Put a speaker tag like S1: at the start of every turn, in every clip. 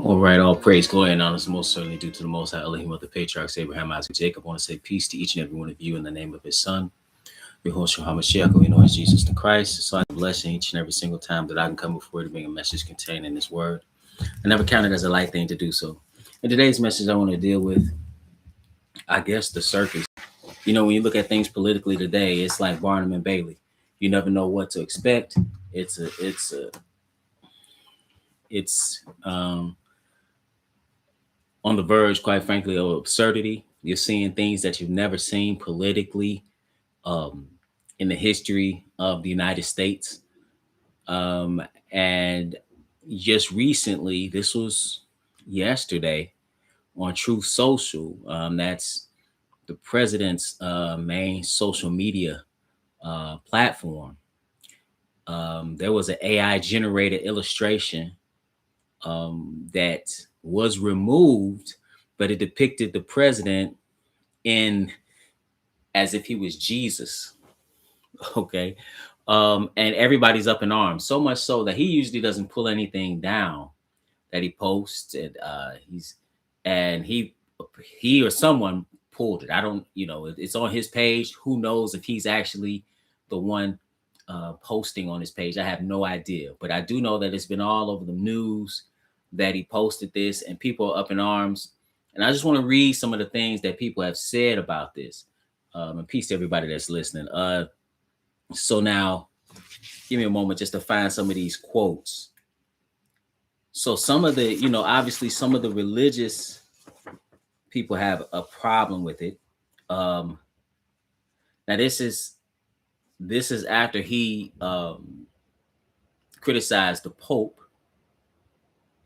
S1: All right, all praise, glory, and honor is most certainly due to the Most High Elohim of the patriarchs Abraham, Isaac, Jacob. I want to say peace to each and every one of you in the name of His Son, Yahushua HaMashiach, who we know as Jesus the Christ. So I'm blessing each and every single time that I can come before you to bring a message contained in this word. I never counted as a light thing to do so. In today's message, I want to deal with, I guess, the circus. You know, when you look at things politically today, it's like Barnum and Bailey. You never know what to expect. It's on the verge, quite frankly, of absurdity. You're seeing things that you've never seen politically um, in the history of the United States. And just recently, this was yesterday on Truth Social. That's the president's main social media platform. There was an AI generated illustration that was removed, but it depicted the president in as if he was Jesus. Okay. And everybody's up in arms, so much so that he usually doesn't pull anything down that he posts. And he or someone pulled it. I don't, it's on his page. Who knows if he's actually the one posting on his page? I have no idea, but I do know that it's been all over the news that he posted this, and people are up in arms. And I just want to read some of the things that people have said about this. And peace to everybody that's listening. So now, give me a moment just to find some of these quotes. So some of the, obviously some of the religious people have a problem with it. Now this is after he criticized the Pope,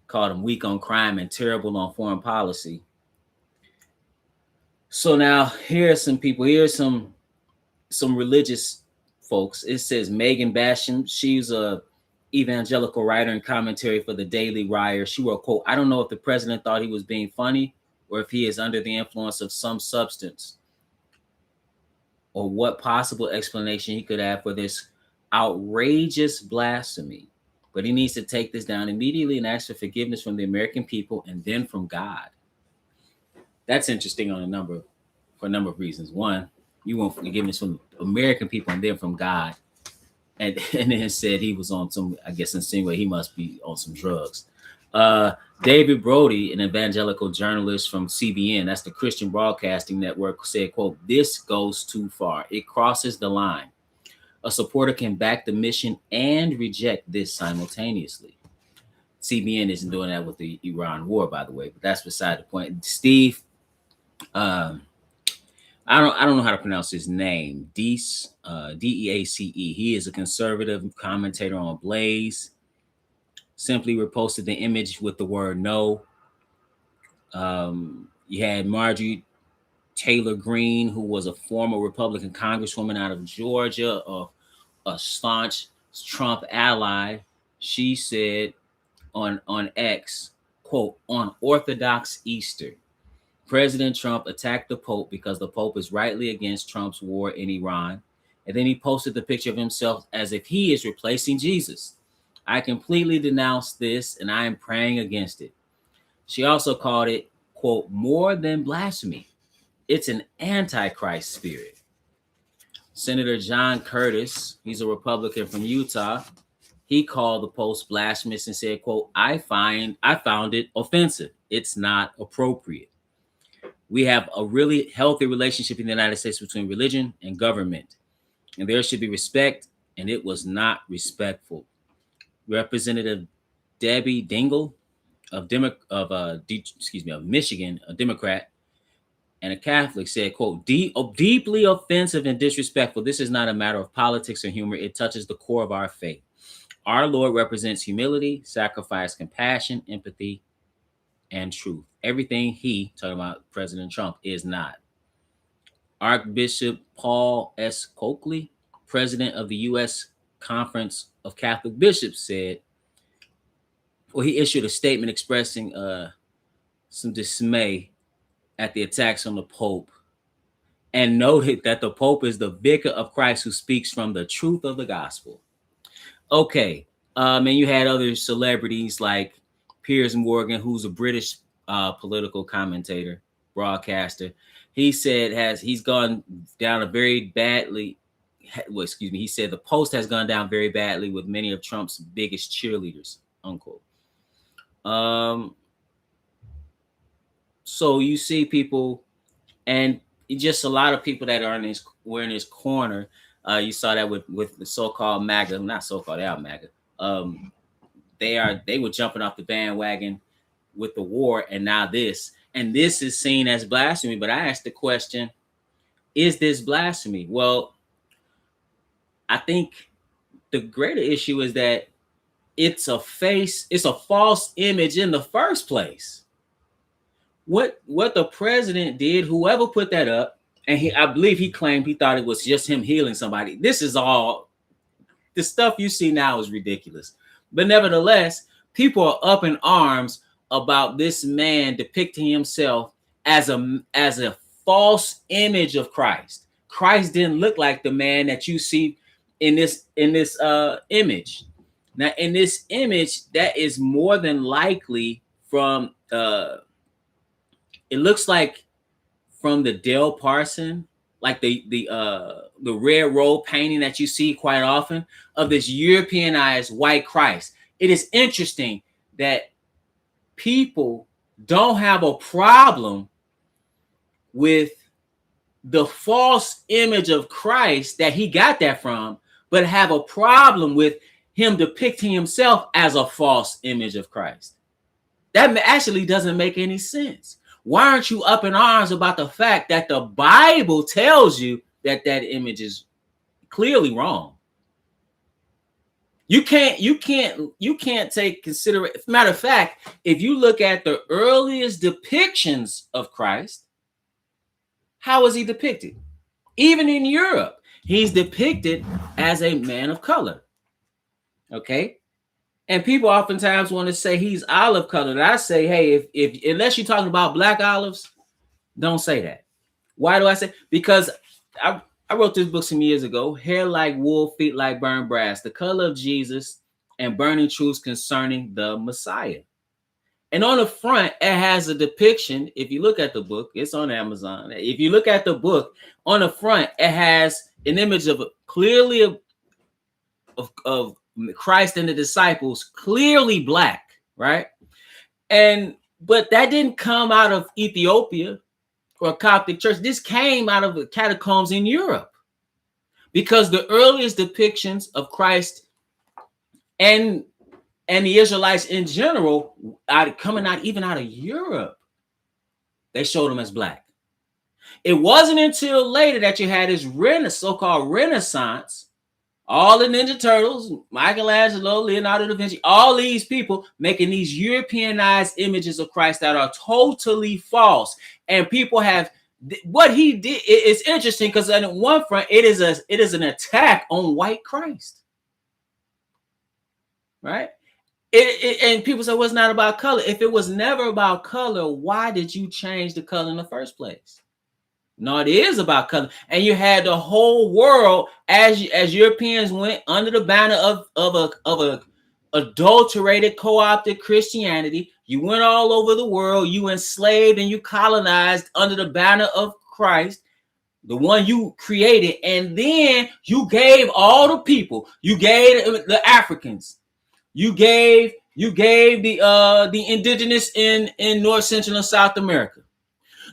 S1: called him weak on crime and terrible on foreign policy. So now here's some people. Here's some religious folks. It says Megan Basham. She's a evangelical writer and commentary for the Daily Wire. She wrote, quote, "I don't know if the president thought he was being funny or if he is under the influence of some substance, or what possible explanation he could have for this outrageous blasphemy. But he needs to take this down immediately and ask for forgiveness from the American people and then from God." That's interesting for a number of reasons. One, you want forgiveness from American people and then from God. And then said he was on some, I guess, insinuate he must be on some drugs. David Brody, an evangelical journalist from CBN, that's the Christian Broadcasting Network, said, quote, "This goes too far. It crosses the line. A supporter can back the mission and reject this simultaneously." CBN isn't doing that with the Iran war, by the way, but that's beside the point. Steve, I don't know how to pronounce his name. Deace, Deace. He is a conservative commentator on Blaze. Simply reposted the image with the word "no." You had Marjorie Taylor Greene, who was a former Republican congresswoman out of Georgia, a staunch Trump ally. She said on X, quote, "On Orthodox Easter, President Trump attacked the Pope because the Pope is rightly against Trump's war in Iran." And then he posted the picture of himself as if he is replacing Jesus. "I completely denounce this and I am praying against it." She also called it, quote, "more than blasphemy. It's an antichrist spirit." Senator John Curtis, he's a Republican from Utah. He called the post blasphemous and said, quote, I found it offensive. It's not appropriate. "We have a really healthy relationship in the United States between religion and government, and there should be respect, and it was not respectful." Representative Debbie Dingell of Michigan, a Democrat and a Catholic, said, quote, "Deeply offensive and disrespectful. This is not a matter of politics or humor. It touches the core of our faith. Our Lord represents humility, sacrifice, compassion, empathy, and truth. Everything he," talking about President Trump, "is not." Archbishop Paul S. Coakley, president of the U.S. Conference of Catholic Bishops, said, he issued a statement expressing some dismay at the attacks on the Pope, and noted that the Pope is the vicar of Christ who speaks from the truth of the gospel. Okay. And you had other celebrities like Piers Morgan, who's a British political commentator, broadcaster. He said he's gone down a very badly. Well, excuse me. He said the Post has gone down very badly with many of Trump's biggest cheerleaders. Unquote. So you see people, and just a lot of people that are were in his corner. You saw that with the so-called MAGA, not so-called, they are MAGA. They were jumping off the bandwagon with the war, and now this is seen as blasphemy. But I asked the question, is this blasphemy? Well, I think the greater issue is that it's a false image in the first place. What the president did, whoever put that up, and I believe he claimed he thought it was just him healing somebody. This is all, the stuff you see now is ridiculous. But nevertheless, people are up in arms about this man depicting himself as a false image of Christ. Christ didn't look like the man that you see in this image. Now, in this image, that is more than likely from it looks like from the Dale Parson, like the red robe painting that you see quite often of this Europeanized white Christ. It is interesting that people don't have a problem with the false image of Christ that he got that from, but have a problem with him depicting himself as a false image of Christ. That actually doesn't make any sense. Why aren't you up in arms about the fact that the Bible tells you that image is clearly wrong? You can't take consideration. Matter of fact, if you look at the earliest depictions of Christ, how is he depicted? Even in Europe, he's depicted as a man of color. Okay. And people oftentimes want to say he's olive colored. I say, hey, if unless you're talking about black olives, don't say that. Why do I say? Because I wrote this book some years ago, Hair Like Wool, Feet Like Burned Brass, The Color of Jesus and Burning Truths Concerning the Messiah. And on the front, it has a depiction. If you look at the book, it's on Amazon. If you look at the book, on the front, it has an image of clearly of Christ and the disciples, clearly black, right? But that didn't come out of Ethiopia or Coptic church. This came out of the catacombs in Europe, because the earliest depictions of Christ and the Israelites in general, coming out even out of Europe, they showed them as black. It wasn't until later that you had this so-called Renaissance. All the Ninja Turtles, Michelangelo, Leonardo da Vinci, all these people making these Europeanized images of Christ that are totally false. And people have what he did. It's interesting because on one front, it is an attack on white Christ, right? And people say, well, it's not about color. If it was never about color, why did you change the color in the first place? No, it is about color. And you had the whole world, as Europeans went under the banner of a adulterated, co-opted Christianity. You went all over the world. You enslaved and you colonized under the banner of Christ, the one you created. And then you gave all the people. You gave the Africans. You gave the indigenous in North, Central, and South America.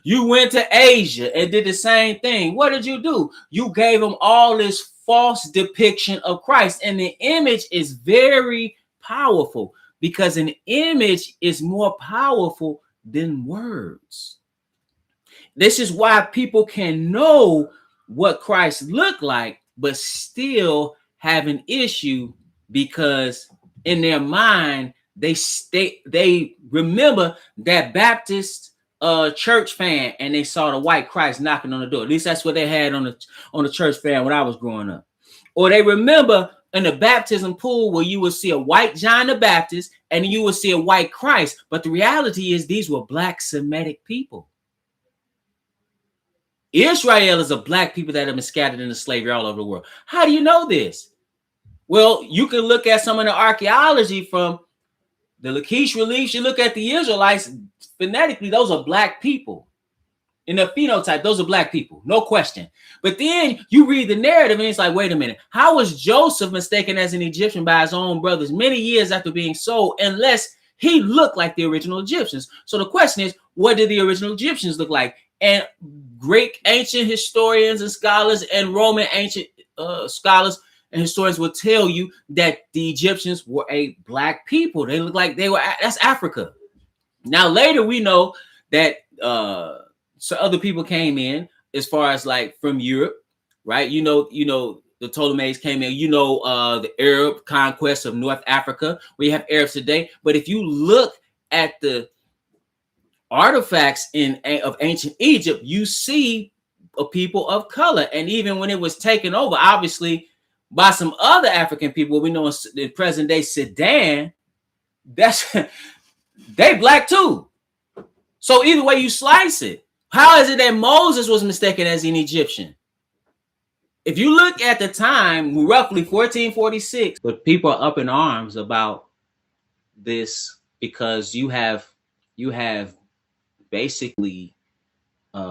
S1: You went to Asia and did the same thing. What did you do? You gave them all this false depiction of Christ. And the image is very powerful, because an image is more powerful than words. This is why people can know what Christ looked like, but still have an issue, because in their mind, they remember that Baptist church fan, and they saw the white Christ knocking on the door. At least that's what they had on the church fan when I was growing up. Or they remember in the baptism pool where you would see a white John the Baptist and you would see a white Christ. But the reality is these were black Semitic people. Israel is a black people that have been scattered into slavery all over the world. How do you know this? Well, you can look at some of the archaeology from The Lachish reliefs, you look at the Israelites, phonetically, those are black people. In the phenotype, those are black people, no question. But then you read the narrative and it's like, wait a minute, how was Joseph mistaken as an Egyptian by his own brothers many years after being sold, unless he looked like the original Egyptians? So the question is, what did the original Egyptians look like? And Greek ancient historians and scholars and Roman ancient scholars and historians will tell you that the Egyptians were a black people. They look like that's Africa. Now later we know that so other people came in as far as like from Europe, right? You know, the Ptolemies came in, the Arab conquest of North Africa, where you have Arabs today. But if you look at the artifacts of ancient Egypt, you see a people of color. And even when it was taken over, obviously, by some other African people, we know in present day Sudan, that's they black too. So either way you slice it, how is it that Moses was mistaken as an Egyptian? If you look at the time, roughly 1446, but people are up in arms about this because you have basically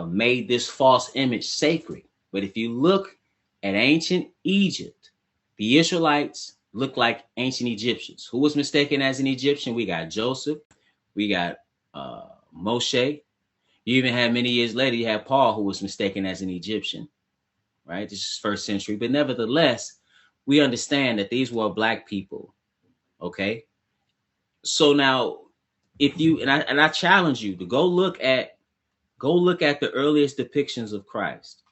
S1: made this false image sacred. But if you look at ancient Egypt, the Israelites look like ancient Egyptians. Who was mistaken as an Egyptian? We got Joseph, we got Moshe. You even had many years later, you have Paul, who was mistaken as an Egyptian, right? This is first century. But nevertheless, we understand that these were black people, okay? So now, if you, and I challenge you to go look at the earliest depictions of Christ.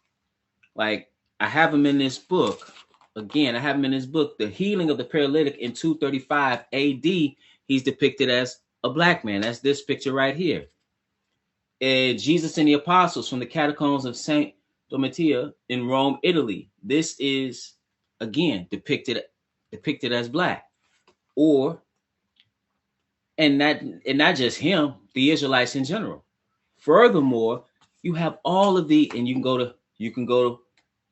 S1: Like, I have them in this book. Again, I have them in this book. The healing of the paralytic in 235 AD, he's depicted as a black man. That's this picture right here. Jesus and the apostles from the catacombs of Saint Domitia in Rome, Italy. This is again depicted as black. And not just him, the Israelites in general. Furthermore, you have all of and you can go to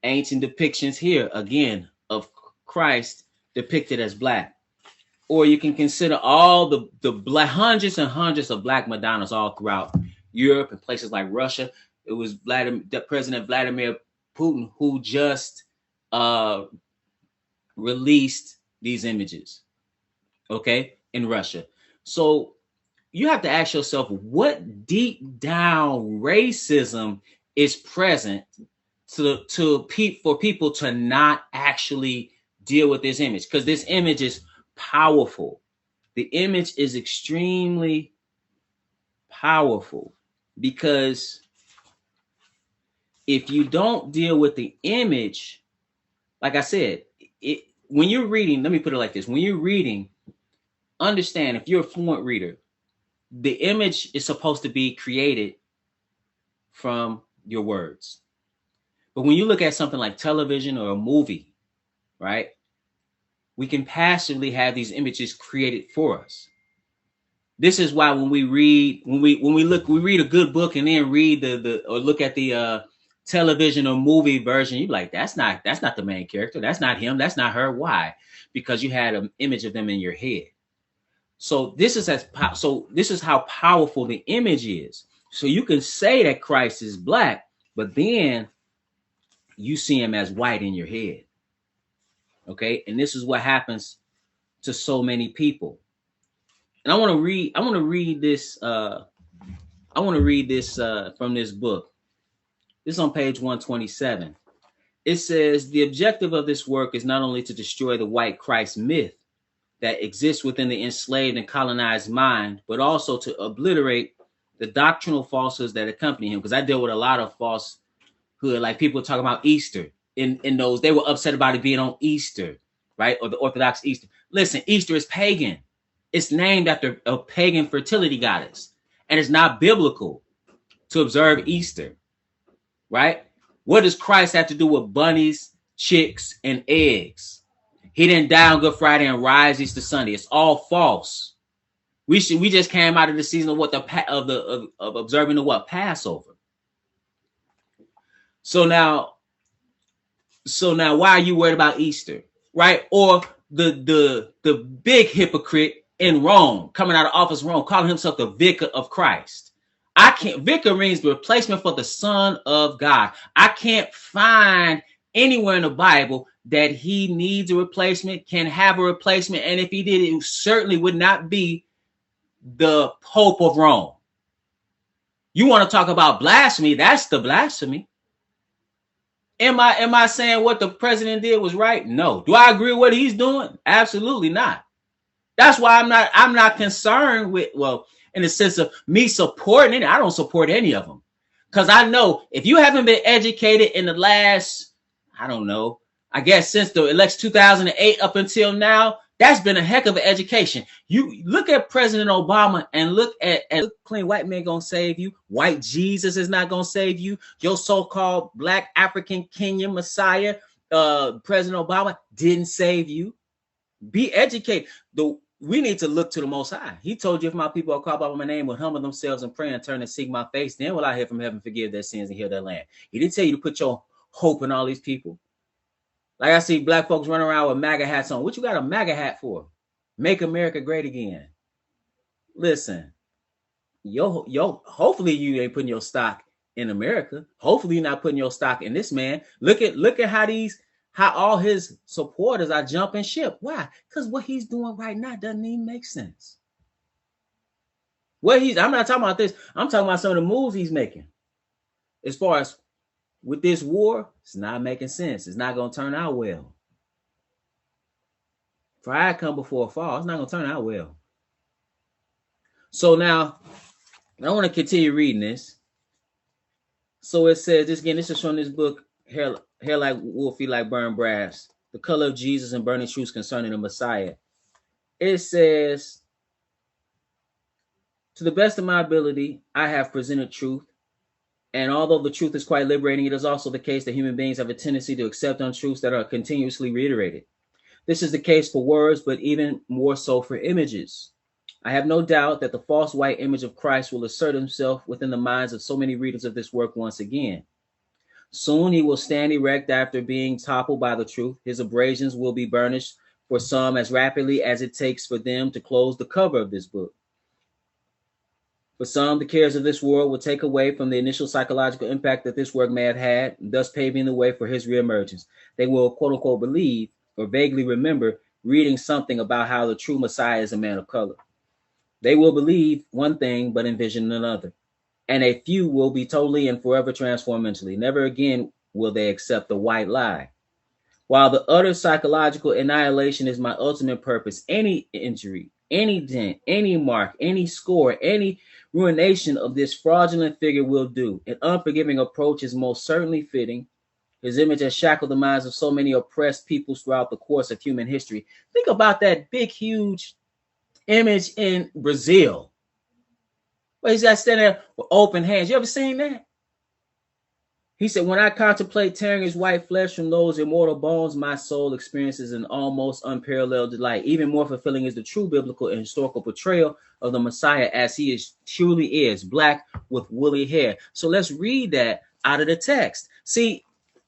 S1: ancient depictions here again of Christ depicted as black. Or you can consider all the black, hundreds and hundreds of black Madonnas all throughout Europe and places like Russia. It was President Vladimir Putin who just released these images, okay, in Russia. So you have to ask yourself, what deep down racism is present for people to not actually deal with this image? Because this image is powerful. The image is extremely powerful, because if you don't deal with the image, like I said, when you're reading, let me put it like this. When you're reading, understand, if you're a fluent reader, the image is supposed to be created from your words. But when you look at something like television or a movie, right, we can passively have these images created for us. This is why when we read, we read a good book and then read or look at the television or movie version, you're like, that's not the main character. That's not him. That's not her. Why? Because you had an image of them in your head. So this is how powerful the image is. So you can say that Christ is black, but then you see him as white in your head. Okay, and this is what happens to so many people. And I want to read this. From this book. This is on page 127. It says, the objective of this work is not only to destroy the white Christ myth that exists within the enslaved and colonized mind, but also to obliterate the doctrinal falsehoods that accompany him. Because I deal with a lot of falsehood, like people talk about Easter. In those, they were upset about it being on Easter, right? Or the Orthodox Easter. Listen, Easter is pagan. It's named after a pagan fertility goddess. And it's not biblical to observe Easter, right? What does Christ have to do with bunnies, chicks, and eggs? He didn't die on Good Friday and rise Easter Sunday. It's all false. We just came out of the season of observing the what? Passover. So now why are you worried about Easter, right? Or the big hypocrite in Rome, coming out of office in Rome, calling himself the vicar of Christ. Vicar means the replacement for the Son of God. I can't find anywhere in the Bible that he needs a replacement, can have a replacement. And if he did, it certainly would not be the Pope of Rome. You want to talk about blasphemy? That's the blasphemy. Am I saying what the president did was right? No. Do I agree with what he's doing? Absolutely not. That's why I'm not concerned with, well, in the sense of me supporting it. I don't support any of them. Because I know if you haven't been educated in the last, I don't know, I guess since the election 2008 up until now, that's been a heck of an education. You look at President Obama and look at clean white men gonna save you. White Jesus is not gonna save you. Your so-called black African Kenyan Messiah, President Obama didn't save you. Be educated. We need to look to the Most High. He told you, if my people are called by my name will humble themselves and pray and turn and seek my face, then will I hear from heaven, forgive their sins and heal their land. He didn't tell you to put your hope in all these people. Like I see black folks running around with MAGA hats on. What you got a MAGA hat for? Make America great again. Listen, hopefully you ain't putting your stock in America. Hopefully you're not putting your stock in this man. Look at how all his supporters are jumping ship. Why? Because what he's doing right now doesn't even make sense. I'm not talking about this. I'm talking about some of the moves he's making. As far as with this war, it's not making sense. It's not going to turn out well. Pride come before a fall. It's not going to turn out well. So now, I want to continue reading this. So it says, this is from this book, Hair Like Wool, Feet Like Burned Brass, The Color of Jesus and Burning Truths Concerning the Messiah. It says, to the best of my ability, I have presented truth. And although the truth is quite liberating, it is also the case that human beings have a tendency to accept untruths that are continuously reiterated. This is the case for words, but even more so for images. I have no doubt that the false white image of Christ will assert himself within the minds of so many readers of this work once again. Soon he will stand erect after being toppled by the truth. His abrasions will be burnished for some as rapidly as it takes for them to close the cover of this book. For some, the cares of this world will take away from the initial psychological impact that this work may have had, thus paving the way for his reemergence. They will, quote unquote, believe or vaguely remember reading something about how the true Messiah is a man of color. They will believe one thing, but envision another. And a few will be totally and forever transformed mentally. Never again will they accept the white lie. While the utter psychological annihilation is my ultimate purpose, any injury, any dent, any mark, any score, any ruination of this fraudulent figure will do. An unforgiving approach is most certainly fitting. His image has shackled the minds of so many oppressed peoples throughout the course of human history. Think about that big, huge image in Brazil, where he's got standing there with open hands. You ever seen that? He said, when I contemplate tearing his white flesh from those immortal bones, my soul experiences an almost unparalleled delight. Even more fulfilling is the true biblical and historical portrayal of the Messiah as he truly is, black with woolly hair. So let's read that out of the text. See,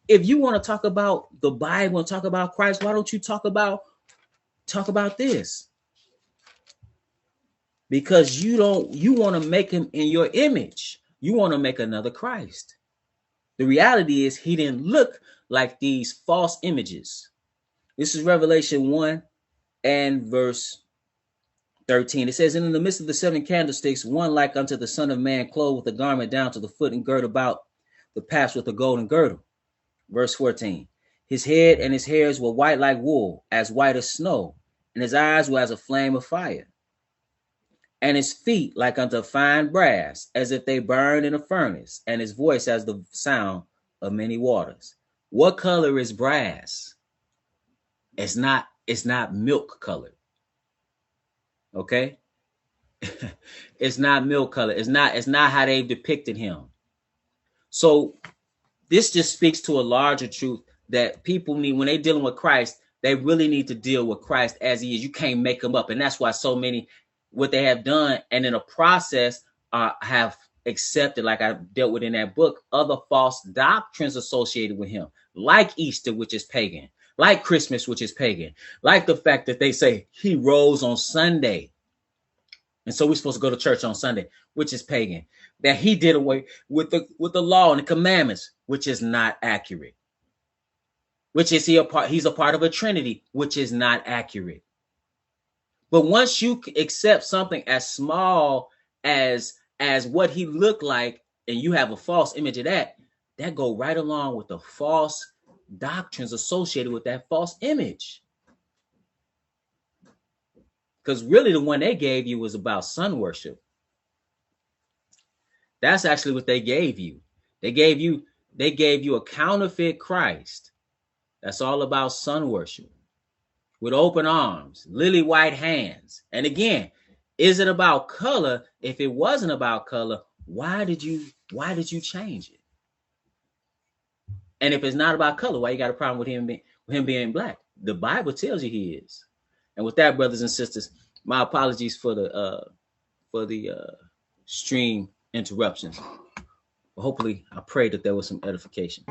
S1: if you want to talk about the Bible and talk about Christ, why don't you talk about this? Because you want to make him in your image. You want to make another Christ. The reality is he didn't look like these false images. This is Revelation 1 and verse 13. It says, and in the midst of the seven candlesticks, one like unto the Son of Man, clothed with a garment down to the foot and girt about the paps with a golden girdle. Verse 14. His head and his hairs were white like wool, as white as snow, and his eyes were as a flame of fire. And his feet like unto fine brass, as if they burned in a furnace, and his voice as the sound of many waters. What color is brass? It's not milk colored. Okay? It's not milk color. It's not how they've depicted him. So this just speaks to a larger truth that people need when they're dealing with Christ. They really need to deal with Christ as he is. You can't make him up. And that's why so many, what they have done, and in a process have accepted, like I dealt with in that book, other false doctrines associated with him, like Easter, which is pagan, like Christmas, which is pagan, like the fact that they say he rose on Sunday. And so we're supposed to go to church on Sunday, which is pagan. That he did away with the law and the commandments, which is not accurate. Which is he's a part of a trinity, which is not accurate. But once you accept something as small as what he looked like, and you have a false image of that go right along with the false doctrines associated with that false image. Because really the one they gave you was about sun worship. That's actually what they gave you. They gave you a counterfeit Christ. That's all about sun worship. With open arms, lily white hands. And again, is it about color? If it wasn't about color, why did you change it? And if it's not about color, why you got a problem with him being black? The Bible tells you he is. And with that, brothers and sisters, my apologies for the stream interruptions. But hopefully, I pray that there was some edification.